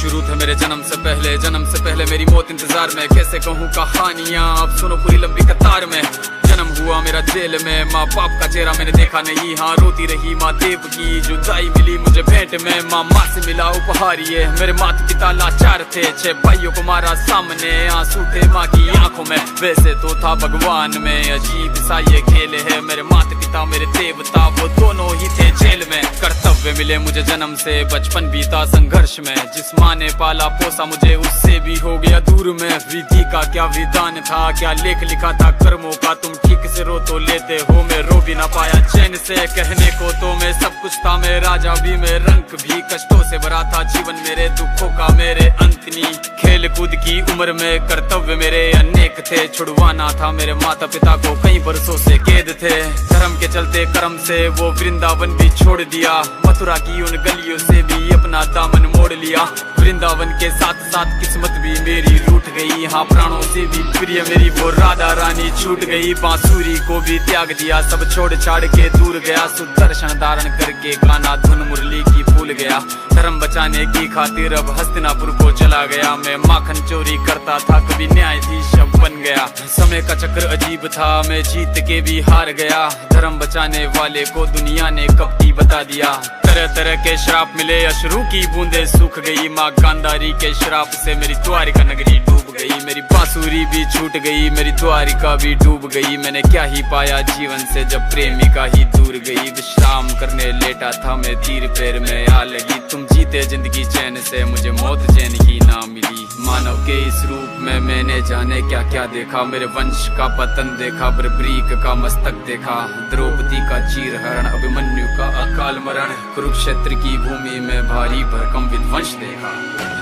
शुरू थे मेरे जन्म से पहले मेरी मौत इंतजार में। कैसे कहूँ कहानियाँ, अब सुनो पूरी लंबी कतार में। जन्म हुआ मेरा जेल में, माँ बाप का चेहरा मैंने देखा नहीं। हाँ रोती रही माँ देव की, जुदाई मिली मुझे भेंट में। माँ से मिला उपहार ये, मेरे माता पिता लाचार थे। 6 भाइयों को मारा सामने, आंसू थे माँ की आंखों में। वैसे तो था भगवान में, अजीब सा ये खेल है। मेरे माता पिता मेरे देवता, वो दोनों ही थे जेल में। कर्तव्य मिले मुझे जन्म से, बचपन बीता संघर्ष में। जिस माँ ने पाला पोसा मुझे, उससे भी हो गया दूर में। विधि का क्या विधान था, क्या लेख लिखा था कर्मों का। तुम ठीक से रो तो लेते हो, मैं रो भी ना पाया चैन से। कहने को तो मैं सब कुछ था, मैं राजा भी, मैं रंग भी। कष्टों से भरा था जीवन मेरे, दुखों का मेरे अंत नहीं। खेल कूद की उम्र में कर्तव्य मेरे अनेक थे। छुड़वाना था मेरे माता पिता को, कई बरसों से कैद थे। धर्म के चलते कर्म से वो वृंदावन भी छोड़ दिया। मथुरा की उन गलियों से भी अपना दामन मोड़ लिया। वृंदावन के साथ साथ किस्मत भी मेरी रूठ गई। हाँ प्राणों से भी प्रिय मेरी वो राधा रानी छूट गई। बांसुरी को भी त्याग दिया, सब छोड़ छाड़ के दूर गया। सुदर्शन धारण करके गाना धुन मुरली की भूल गया। धर्म बचाने की खातिर अब हस्तिनापुर को चला गया। मैं माखन चोरी करता था, कभी न्यायाधीश बन गया। समय का चक्र अजीब था, मैं जीत के भी हार गया। धर्म बचाने वाले को दुनिया ने कपटी बता दिया। तरह तरह के श्राप मिले, अश्रु की बूंदे सूख गई। माँ गांधारी के श्राप से मेरी द्वारिका नगरी डूब गई। मेरी बांसुरी भी छूट गई, मेरी द्वारिका भी डूब गई। मैंने क्या ही पाया जीवन से, जब प्रेमिका ही दूर गई। विश्राम करने लेटा था मैं, तीर पैर में आ लगी। तुम जीते जिंदगी चैन से, मुझे मौत चैन की ना मिली। मानव के इस रूप में मैंने जाने क्या क्या देखा। मेरे वंश का पतन देखा, बर्बरीक का मस्तक देखा। द्रौपदी का चीरहरण, अभिमन्यु का अकाल मरण। कुरुक्षेत्र की भूमि में भारी भरकम विध्वंस देखा।